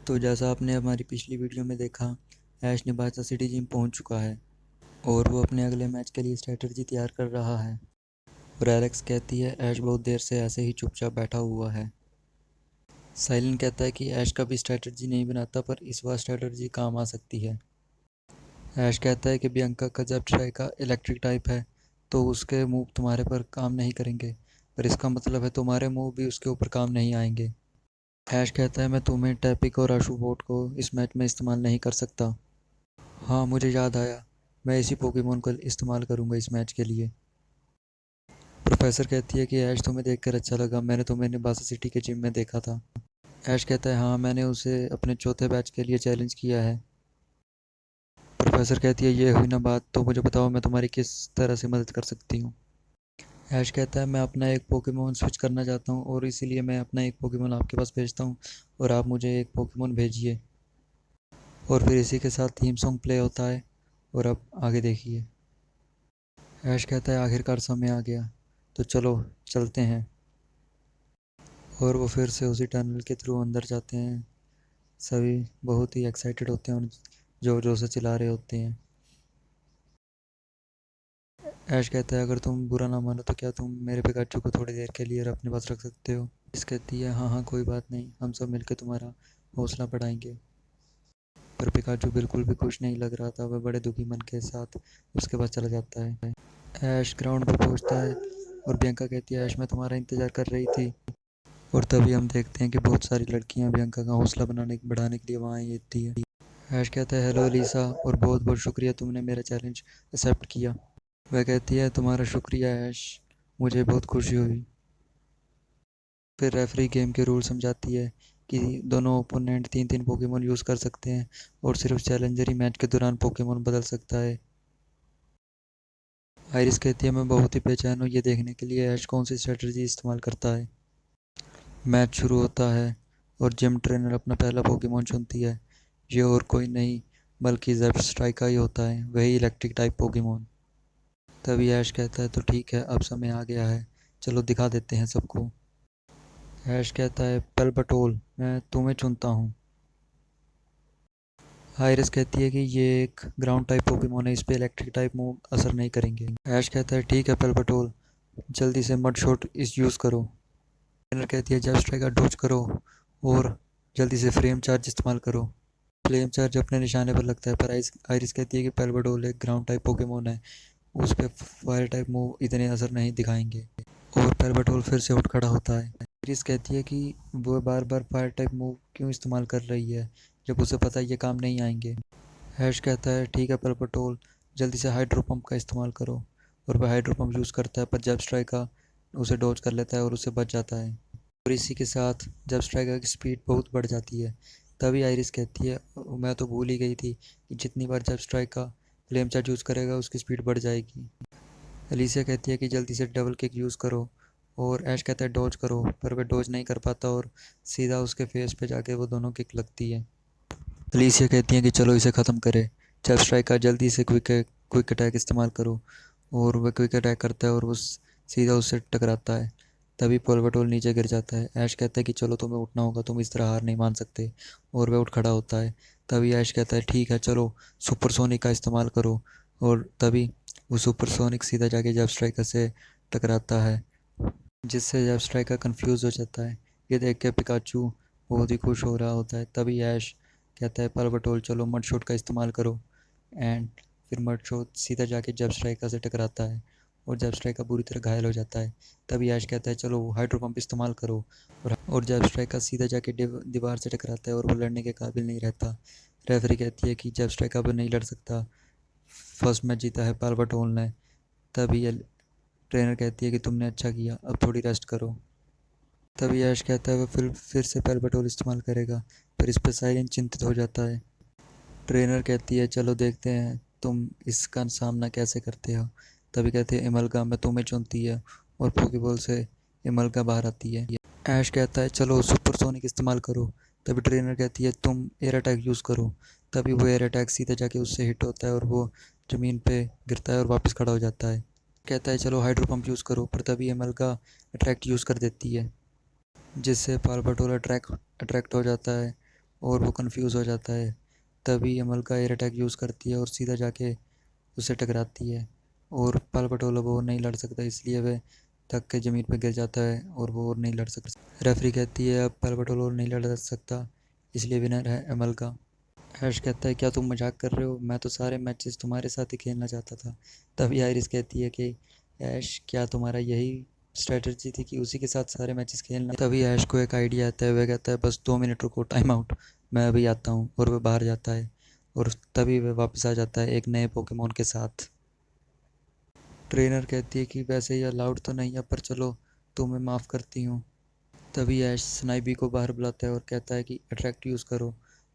तो जैसा आपने हमारी पिछली वीडियो में देखा, ऐश निबाजा सिटी जिम पहुंच चुका है और वो अपने अगले मैच के लिए स्ट्रैटेजी तैयार कर रहा है। और एलेक्स कहती है ऐश बहुत देर से ऐसे ही चुपचाप बैठा हुआ है। साइलन कहता है कि ऐश कभी स्ट्रैटेजी नहीं बनाता पर इस बार स्ट्रैटेजी काम आ सकती है। ऐश कहता है कि बियंका का जब ट्राई का इलेक्ट्रिक टाइप है तो उसके मूव तुम्हारे पर काम नहीं करेंगे, पर इसका मतलब है तुम्हारे मूव भी उसके ऊपर काम नहीं आएंगे। ऐश कहता है मैं तुम्हें टैपिक और आशु बोट को इस मैच में इस्तेमाल नहीं कर सकता। हाँ, मुझे याद आया, मैं इसी पोकेमोन को इस्तेमाल करूँगा इस मैच के लिए। प्रोफेसर कहती है कि ऐश तुम्हें देखकर अच्छा लगा, मैंने तुम्हें निबासा सिटी के जिम में देखा था। ऐश कहता है हाँ, मैंने उसे अपने चौथे बैच के लिए चैलेंज किया है। प्रोफेसर कहती है ये हुई ना बात, तो मुझे बताओ मैं तुम्हारी किस तरह से मदद कर सकती हूँ। ऐश कहता है मैं अपना एक पोकेमोन स्विच करना चाहता हूँ और इसीलिए मैं अपना एक पोकेमोन आपके पास भेजता हूँ और आप मुझे एक पोकेमोन भेजिए। और फिर इसी के साथ थीम सॉन्ग प्ले होता है और अब आगे देखिए। ऐश कहता है आखिरकार समय आ गया, तो चलो चलते हैं। और वो फिर से उसी टनल के थ्रू अंदर जाते हैं। सभी बहुत ही एक्साइटेड होते हैं और जोर जोर से चिल्ला रहे होते हैं। ऐश कहता है अगर तुम बुरा ना मानो तो क्या तुम मेरे पिकाचू को थोड़ी देर के लिए अपने पास रख सकते हो। इस कहती है हाँ हाँ कोई बात नहीं, हम सब मिलकर तुम्हारा हौसला बढ़ाएंगे। पर पिकाचू बिल्कुल भी खुश नहीं लग रहा था, वह बड़े दुखी मन के साथ उसके पास चला जाता है। ऐश ग्राउंड पर पहुंचता है और बियंका कहती है ऐश मैं तुम्हारा इंतज़ार कर रही थी। और तभी हम देखते हैं कि बहुत सारी लड़कियां बियंका का हौसला बढ़ाने के लिए वहाँ आई होती है। ऐश कहता है हेलो लीसा और बहुत बहुत शुक्रिया तुमने मेरा चैलेंज एक्सेप्ट किया। वह कहती है तुम्हारा शुक्रिया ऐश, मुझे बहुत खुशी हुई। फिर रेफरी गेम के रूल समझाती है कि दोनों ओपोनेंट तीन तीन पोकेमोन यूज़ कर सकते हैं और सिर्फ चैलेंजर ही मैच के दौरान पोकेमोन बदल सकता है। आइरिस कहती है मैं बहुत ही बेचैन हूँ ये देखने के लिए ऐश कौन सी स्ट्रेटजी इस्तेमाल करता है। मैच शुरू होता है और जिम ट्रेनर अपना पहला पोकेमोन चुनती है। ये और कोई नहीं बल्कि ज़ेबस्ट्राइका ही होता है, वही इलेक्ट्रिक टाइप पोकेमोन। तभी ऐश कहता है तो ठीक है अब समय आ गया है, चलो दिखा देते हैं सबको। ऐश कहता है पेल्पटोल मैं तुम्हें चुनता हूँ। आइरिस कहती है कि ये एक ग्राउंड टाइप पोकेमोन है, इस पे इलेक्ट्रिक टाइप मूव असर नहीं करेंगे। ऐश कहता है ठीक है पेल्पटोल, जल्दी से मड शॉट इस यूज़ करो। ट्रेनर कहती है जब स्ट्राइक का डोज करो और जल्दी से फ्लेम चार्ज इस्तेमाल करो। फ्लेम चार्ज अपने निशाने पर लगता है पर आइरिस कहती है कि पेल्पटोल एक ग्राउंड टाइप पोकेमोन है, उस पर फायर टाइप मूव इतने असर नहीं दिखाएंगे। और पेल्पटोल फिर से उठ खड़ा होता है। आइरिस कहती है कि वो बार बार फायर टाइप मूव क्यों इस्तेमाल कर रही है जब उसे पता है ये काम नहीं आएंगे। हैश कहता है ठीक है पेल्पटोल, जल्दी से हाइड्रो पंप का इस्तेमाल करो। और वह हाइड्रो पंप यूज़ करता है पर जब स्ट्राइका उसे डॉज कर लेता है और उसे बच जाता है। और इसी के साथ जब स्ट्राइका की स्पीड बहुत बढ़ जाती है। तभी आइरिस कहती है मैं तो भूल ही गई थी कि जितनी बार जब स्ट्राइका फ्लेम चार्ज यूज़ करेगा उसकी स्पीड बढ़ जाएगी। एलिसिया कहती है कि जल्दी से डबल किक यूज़ करो और ऐश कहता है डॉज करो, पर वह डॉज नहीं कर पाता और सीधा उसके फेस पे जाके वो दोनों किक लगती है। एलिसिया कहती है कि चलो इसे ख़त्म करें। जब स्ट्राइकर जल्दी से क्विक अटैक इस्तेमाल करो और वह क्विक अटैक करता है और वो सीधा उससे टकराता है। तभी पोल्वाटोल नीचे गिर जाता है। ऐश कहता है कि चलो तुम्हें उठना होगा, तुम इस तरह हार नहीं मान सकते। और वह उठ खड़ा होता है। तभी ऐश कहता है ठीक है चलो सुपरसोनिक का इस्तेमाल करो। और तभी वो सुपरसोनिक सीधा जाके जब स्ट्राइकर से टकराता है, जिससे जब स्ट्राइकर कंफ्यूज हो जाता है। ये देख के पिकाचू बहुत ही खुश हो रहा होता है। तभी ऐश कहता है पालवटोल चलो मड शॉट का इस्तेमाल करो। एंड फिर मड शॉट सीधा जाके जब स्ट्राइकर से टकराता है और जब स्ट्राइकर बुरी तरह घायल हो जाता है। तभी ऐश कहता है चलो हाइड्रो पंप इस्तेमाल करो। और जब स्ट्राइकर सीधा जाके दीवार से टकराता है और वो लड़ने के काबिल नहीं रहता। रेफरी कहती है कि जब स्ट्राइकर अब नहीं लड़ सकता, फर्स्ट मैच जीता है पालवटोल ने। तभी ट्रेनर कहती है कि तुमने अच्छा किया, अब थोड़ी रेस्ट करो। तभी ऐश कहता है वह फिर से पेल्पटोल इस्तेमाल करेगा, पर इस पर साइलेंट चिंतित हो जाता है। ट्रेनर कहती है चलो देखते हैं तुम इसका सामना कैसे करते हो। तभी कहते हैं इमलगा मैं तुम्हें चुनती है और पोकेबॉल से इमलगा बाहर आती है। ऐश कहता है चलो सुपरसोनिक इस्तेमाल करो। तभी ट्रेनर कहती है तुम एयर अटैक यूज़ करो। तभी वो एयर अटैक सीधा जाके उससे हिट होता है और वो ज़मीन पे गिरता है और वापस खड़ा हो जाता है। कहता है चलो हाइड्रो पंप यूज़ करो, पर तभी इमलगा अट्रैक्ट यूज़ कर देती है, जिससे पालबटोल अट्रैक्ट हो जाता है और वो कंफ्यूज हो जाता है। तभी अमलका एयर अटैक यूज़ करती है और सीधा जाके उससे टकराती है। और पल पटोला वो नहीं लड़ सकता, इसलिए वह थक के ज़मीन पर गिर जाता है और वो और नहीं लड़ सकता। रेफरी कहती है अब पल पटोला और नहीं लड़ सकता, इसलिए विनर है अमलका। ऐश कहता है क्या तुम मजाक कर रहे हो, मैं तो सारे मैचेस तुम्हारे साथ ही खेलना चाहता था। तभी आयरिस कहती है कि ऐश क्या तुम्हारा यही स्ट्रेटजी थी कि उसी के साथ सारे मैचेस खेलना। तभी ऐश को एक आइडिया आता है, वह कहता है बस 2 मिनट रुको, टाइम आउट, मैं अभी आता हूँ। और वह बाहर जाता है और तभी वह वापस आ जाता है एक नए पोकेमोन के साथ। ट्रेनर कहती है कि वैसे ये अलाउड तो नहीं है, पर चलो तुम्हें माफ़ करती हूँ। तभी ऐश स्नाइपी को बाहर बुलाता है और कहता है कि अट्रैक्ट यूज़ करो।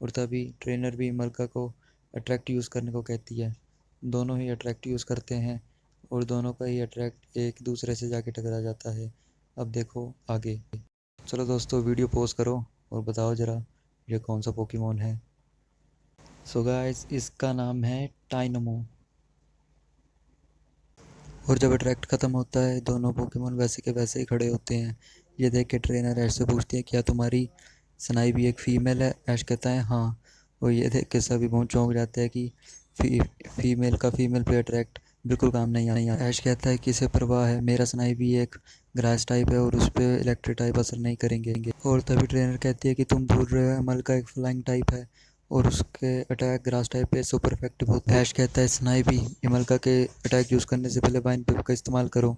और तभी ट्रेनर भी मलका को अट्रैक्ट यूज़ करने को कहती है। दोनों ही अट्रैक्ट यूज़ करते हैं और दोनों का ही अट्रैक्ट एक दूसरे से जाके टकरा जाता है। अब देखो आगे। चलो दोस्तों वीडियो पॉज करो और बताओ ज़रा ये कौन सा पोकेमोन है। सो गाइस इसका नाम है टाइनमो। और जब अट्रैक्ट ख़त्म होता है दोनों पोकेमोन वैसे के वैसे ही खड़े होते हैं। ये देख के ट्रेनर ऐश से पूछती है क्या तुम्हारी सनाई भी एक फ़ीमेल है। ऐश कहता है हाँ। और ये देख के सभी बहुत चौंक जाते हैं कि फीमेल का फीमेल पे अट्रैक्ट बिल्कुल काम नहीं आया। ऐश कहता है किसे परवाह है, मेरा सनाई भी एक ग्रास टाइप है और उस पर इलेक्ट्रिक टाइप असर नहीं करेंगे। और तभी ट्रेनर कहती है कि तुम भूल रहे हो अमल का एक फ्लाइंग टाइप है और उसके अटैक ग्रास टाइप पे सुपर इफेक्टिव होते हैं। ऐश कहता है स्नाइपी इमलका के अटैक यूज़ करने से पहले वाइन पेप का इस्तेमाल करो।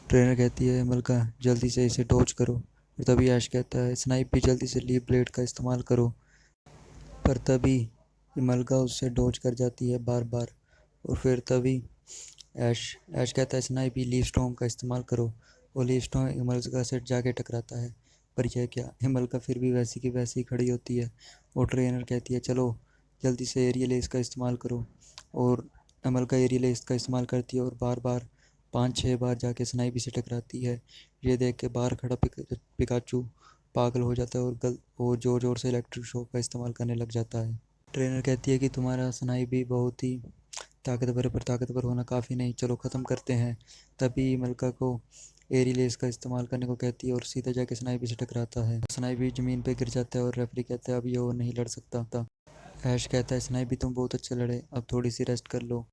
ट्रेनर कहती है इमलका जल्दी से इसे डॉज करो। और तभी ऐश कहता है स्नाइपी जल्दी से लीफ ब्लेड का इस्तेमाल करो। पर तभी इमलका उससे डॉज कर जाती है बार बार। और फिर तभी ऐश ऐश कहता है स्नाइपी लीफ स्टॉर्म का इस्तेमाल करो। और लीफ स्टॉर्म इमलका से जाके टकराता है। पर यह क्या, इमलका फिर भी वैसी की वैसी खड़ी होती है। और ट्रेनर कहती है चलो जल्दी से एरियल एस का इस्तेमाल करो। और इमलका एरियल एस का इस्तेमाल करती है और बार बार 5-6 बार जाके स्नाइपी से टकराती है। ये देख के बाहर खड़ा पिकाचू पागल हो जाता है और ज़ोर ज़ोर से इलेक्ट्रिक शॉक का इस्तेमाल करने लग जाता है। ट्रेनर कहती है कि तुम्हारा स्नाइपी बहुत ही ताकतवर है, पर ताकतवर होना काफ़ी नहीं, चलो ख़त्म करते हैं। तभी मलका को एरी लेस का इस्तेमाल करने को कहती है और सीधा जाके स्नाइपी से टकराता है। स्नाइपी ज़मीन पे गिर जाता है और रेफरी कहता है अब ये और नहीं लड़ सकता। ऐश कहता है स्नाइपी तुम बहुत अच्छे लड़े, अब थोड़ी सी रेस्ट कर लो।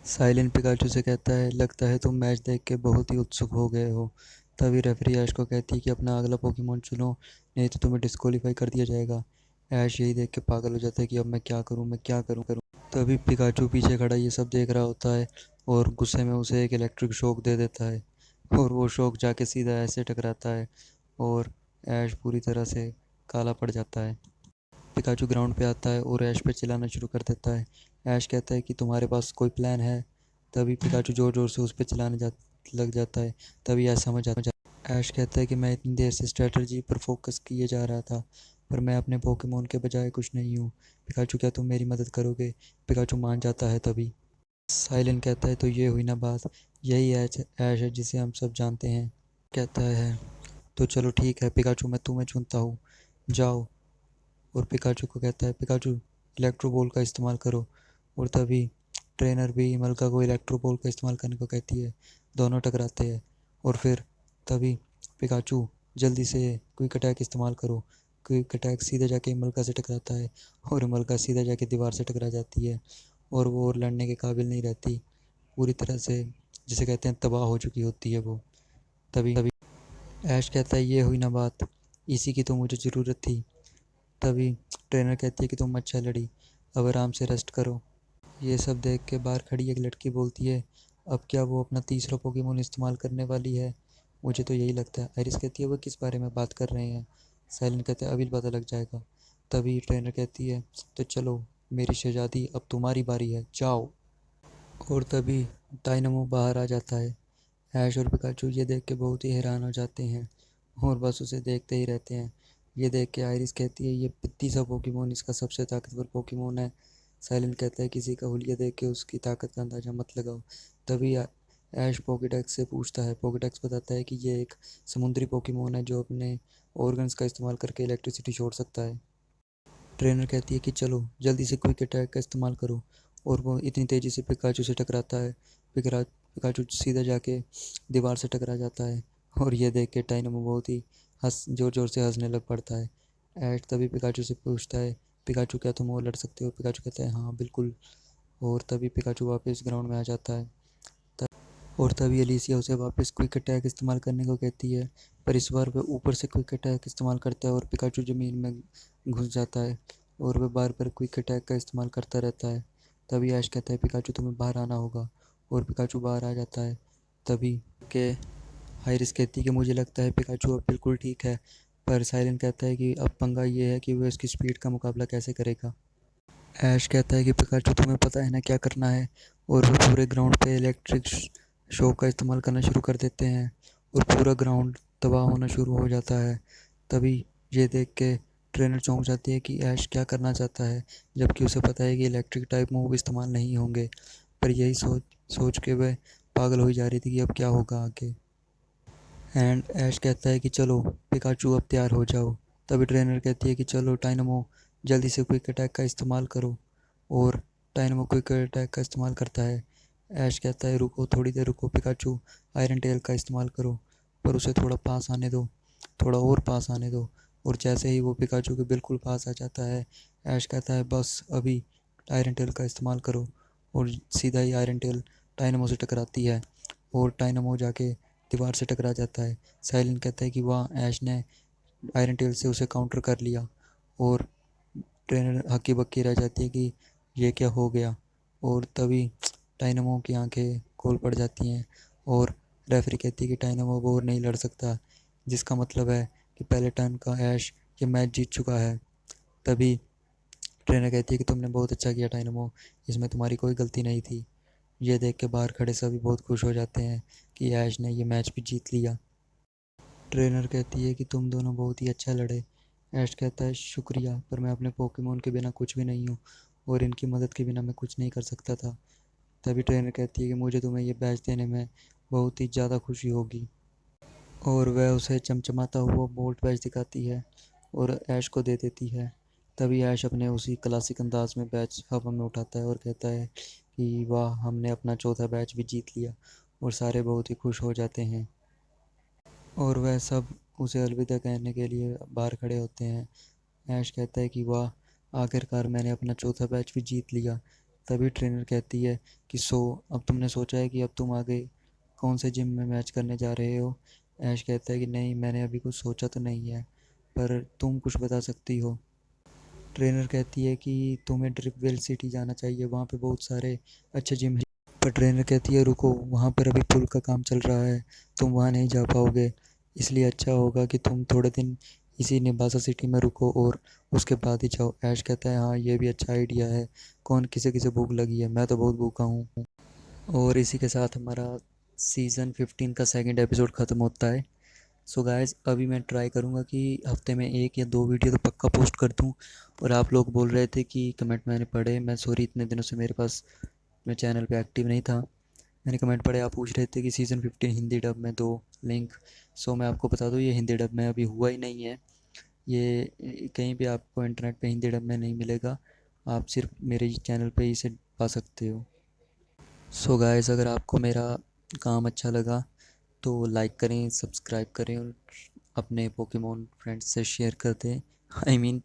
साइलेंट पिकाचू से कहता है लगता है तुम मैच देख के बहुत ही उत्सुक हो गए हो। तभी रेफरी ऐश को कहती है कि अपना अगला पोकेमोन चुनो, नहीं तो तुम्हें डिस्क्वालीफाई कर दिया जाएगा। ऐश यही देख के पागल हो जाता है कि अब मैं क्या करूँ। तभी पिकाचू पीछे खड़ा ये सब देख रहा होता है और गुस्से में उसे एक इलेक्ट्रिक शॉक दे देता है। और वो शॉक जाके सीधा ऐसे टकराता है और ऐश पूरी तरह से काला पड़ जाता है। पिकाचू ग्राउंड पे आता है और ऐश पे चिल्लाना शुरू कर देता है। ऐश कहता है कि तुम्हारे पास कोई प्लान है। तभी पिकाचू ज़ोर ज़ोर से उस पर लग जाता है। तभी ऐश समझ आता है। ऐश कहता है कि मैं इतनी देर से स्ट्रेटजी पर फोकस किए जा रहा था, पर मैं अपने पोकेमोन के बजाय कुछ नहीं हूँ। पिकाचू क्या तुम मेरी मदद करोगे। पिकाचू मान जाता है। तभी साइलेंट कहता है तो ये हुई ना बात, यही ऐश है जिसे हम सब जानते हैं। कहता है तो चलो ठीक है पिकाचू, मैं तुम्हें चुनता हूँ, जाओ। और पिकाचू को कहता है पिकाचू इलेक्ट्रो बॉल का इस्तेमाल करो। और तभी ट्रेनर भी मलका को इलेक्ट्रो बॉल का इस्तेमाल करने को कहती है। दोनों टकराते हैं और फिर तभी पिकाचू जल्दी से क्विक अटैक इस्तेमाल करो। क्विक अटैक सीधे जाके मलका से टकराता है और मलका सीधा जाके दीवार से टकरा जाती है और वो और लड़ने के काबिल नहीं रहती, पूरी तरह से जिसे कहते हैं तबाह हो चुकी होती है वो। तभी तभी ऐश कहता है ये हुई ना बात, इसी की तो मुझे ज़रूरत थी। तभी ट्रेनर कहती है कि तुम अच्छा लड़ी, अब आराम से रेस्ट करो। ये सब देख के बाहर खड़ी एक लड़की बोलती है अब क्या वो अपना तीसरा पोकेमोन इस्तेमाल करने वाली है। मुझे तो यही लगता है। आइरिस कहती है वो किस बारे में बात कर रहे हैं। साइलेंट कहते हैं अभी पता लग जाएगा। तभी ट्रेनर कहती है तो चलो मेरी शहजादी अब तुम्हारी बारी है, जाओ। और तभी डायनामो बाहर आ जाता है। ऐश और पिकाचू ये देख के बहुत ही हैरान हो जाते हैं और बस उसे देखते ही रहते हैं। ये देख के आइरिस कहती है ये पित्ती सा पोकेमोन इसका सबसे ताकतवर पोकेमोन है। साइलेंट कहता है किसी का हुलिया देख के उसकी ताकत का अंदाज़ा मत लगाओ। तभी ऐश पोकेडेक्स से पूछता है। पोकेडेक्स बताता है कि ये एक समुद्री पोकेमोन है जो अपने ऑर्गन्स का इस्तेमाल करके इलेक्ट्रिसिटी छोड़ सकता है। ट्रेनर कहती है कि चलो जल्दी से क्विक अटैक का इस्तेमाल करो। और वो इतनी तेज़ी से पिकाचू से टकराता है। पिकाचू सीधा जाके दीवार से टकरा जाता है। और ये देख के डायनामो बहुत ही ज़ोर ज़ोर से हंसने लग पड़ता है। ऐश तभी पिकाचू से पूछता है, पिकाचू क्या तुम और लड़ सकते हो? पिकाचू कहता है हाँ बिल्कुल। और तभी पिकाचू वापस ग्राउंड में आ जाता है। और तभी एलिसिया उसे वापस क्विक अटैक इस्तेमाल करने को कहती है, पर इस बार वह ऊपर से क्विक अटैक इस्तेमाल करता है और पिकाचू ज़मीन में घुस जाता है और वह बार बार क्विक अटैक का इस्तेमाल करता रहता है। तभी ऐश कहता है पिकाचू तुम्हें बाहर आना होगा, और पिकाचू बाहर आ जाता है। तभी के हाइरिस कहती है कि मुझे लगता है पिकाचू अब बिल्कुल ठीक है, पर साइलेंट कहता है कि अब पंगा ये है कि वह उसकी स्पीड का मुकाबला कैसे करेगा। ऐश कहता है कि पिकाचू तुम्हें पता है ना क्या करना है, और वे पूरे ग्राउंड पे इलेक्ट्रिक शॉक का इस्तेमाल करना शुरू कर देते हैं और पूरा ग्राउंड तबाह होना शुरू हो जाता है। तभी ये देख के ट्रेनर चौंक जाती है कि ऐश क्या करना चाहता है, जबकि उसे पता है कि इलेक्ट्रिक टाइप मूव इस्तेमाल नहीं होंगे। पर यही सोच सोच के वह पागल हो जा रही थी कि अब क्या होगा आगे। एंड ऐश कहता है कि चलो पिकाचू अब तैयार हो जाओ। तभी ट्रेनर कहती है कि चलो टाइनमो जल्दी से क्विक अटैक का इस्तेमाल करो, और टाइनमो क्विक अटैक का इस्तेमाल करता है। ऐश कहता है रुको थोड़ी देर रुको पिकाचू, आयरन टेल का इस्तेमाल करो, पर उसे थोड़ा पास आने दो, थोड़ा और पास आने दो। और जैसे ही वो पिकाचू के बिल्कुल पास आ जाता है, ऐश कहता है बस अभी आयरन टेल का इस्तेमाल करो, और सीधा ही आयरन टेल टाइनमो से टकराती है और टाइनमो जाके दीवार से टकरा जाता है। साइलेंट कहता है कि वाह ऐश ने आयरन टेल से उसे काउंटर कर लिया, और ट्रेनर हक्की बक्की रह जाती है कि ये क्या हो गया। और तभी डायनामो की आंखें खोल पड़ जाती हैं, और रेफरी कहती है कि डायनामो अब और नहीं लड़ सकता, जिसका मतलब है कि पहले टर्न का ऐश ये मैच जीत चुका है। तभी ट्रेनर कहती है कि तुमने बहुत अच्छा किया डायनामो, इसमें तुम्हारी कोई गलती नहीं थी। ये देख के बाहर खड़े सभी बहुत खुश हो जाते हैं कि ऐश ने ये मैच भी जीत लिया। ट्रेनर कहती है कि तुम दोनों बहुत ही अच्छा लड़े। ऐश कहता है शुक्रिया, पर मैं अपने पोकेमोन के बिना कुछ भी नहीं हूँ, और इनकी मदद के बिना मैं कुछ नहीं कर सकता था। तभी ट्रेनर कहती है कि मुझे तुम्हें ये बैच देने में बहुत ही ज़्यादा खुशी होगी, और वह उसे चमचमाता हुआ बोल्ट बैच दिखाती है और ऐश को दे देती है। तभी ऐश अपने उसी क्लासिक अंदाज में बैच हवा में उठाता है और कहता है कि वाह हमने अपना चौथा बैच भी जीत लिया, और सारे बहुत ही खुश हो जाते हैं, और वह सब उसे अलविदा कहने के लिए बाहर खड़े होते हैं। ऐश कहता है कि वाह आखिरकार मैंने अपना चौथा बैच भी जीत लिया। तभी ट्रेनर कहती है कि अब तुमने सोचा है कि अब तुम आगे कौन से जिम में मैच करने जा रहे हो? ऐश कहता है कि नहीं मैंने अभी कुछ सोचा तो नहीं है, पर तुम कुछ बता सकती हो। ट्रेनर कहती है कि तुम्हें ड्रिपवेल सिटी जाना चाहिए, वहाँ पे बहुत सारे अच्छे जिम हैं। पर ट्रेनर कहती है रुको वहाँ पर अभी पुल का काम चल रहा है, तुम वहाँ नहीं जा पाओगे, इसलिए अच्छा होगा कि तुम थोड़े दिन इसी निबासा सिटी में रुको और उसके बाद ही जाओ। ऐश कहता है हाँ ये भी अच्छा आइडिया है, कौन किसे किसे भूख लगी है, मैं तो बहुत भूखा हूँ। और इसी के साथ हमारा सीज़न 15 का सेकंड एपिसोड ख़त्म होता है। सो गाइस अभी मैं ट्राई करूँगा कि हफ्ते में एक या दो वीडियो तो पक्का पोस्ट कर दूँ। और आप लोग बोल रहे थे कि कमेंट मैंने पढ़े, मैं सॉरी इतने दिनों से मेरे पास मैं चैनल पे एक्टिव नहीं था, मैंने कमेंट पढ़े आप पूछ रहे थे कि सीज़न 15 हिंदी डब में दो लिंक। सो मैं आपको बता दूँ ये हिंदी डब में अभी हुआ ही नहीं है, ये कहीं भी आपको इंटरनेट पे हिंदी डब में नहीं मिलेगा, आप सिर्फ मेरे चैनल पे ही इसे पा सकते हो। सो गाइस अगर आपको मेरा काम अच्छा लगा तो लाइक करें, सब्सक्राइब करें, और अपने पोकेमोन फ्रेंड्स से शेयर कर दें। आई मीन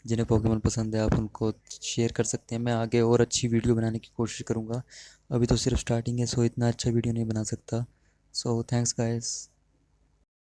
जिन्हें पोकेमोन पसंद है आप उनको शेयर कर सकते हैं। मैं आगे और अच्छी वीडियो बनाने की कोशिश करूँगा, अभी तो सिर्फ स्टार्टिंग है सो इतना अच्छा वीडियो नहीं बना सकता। So thanks guys.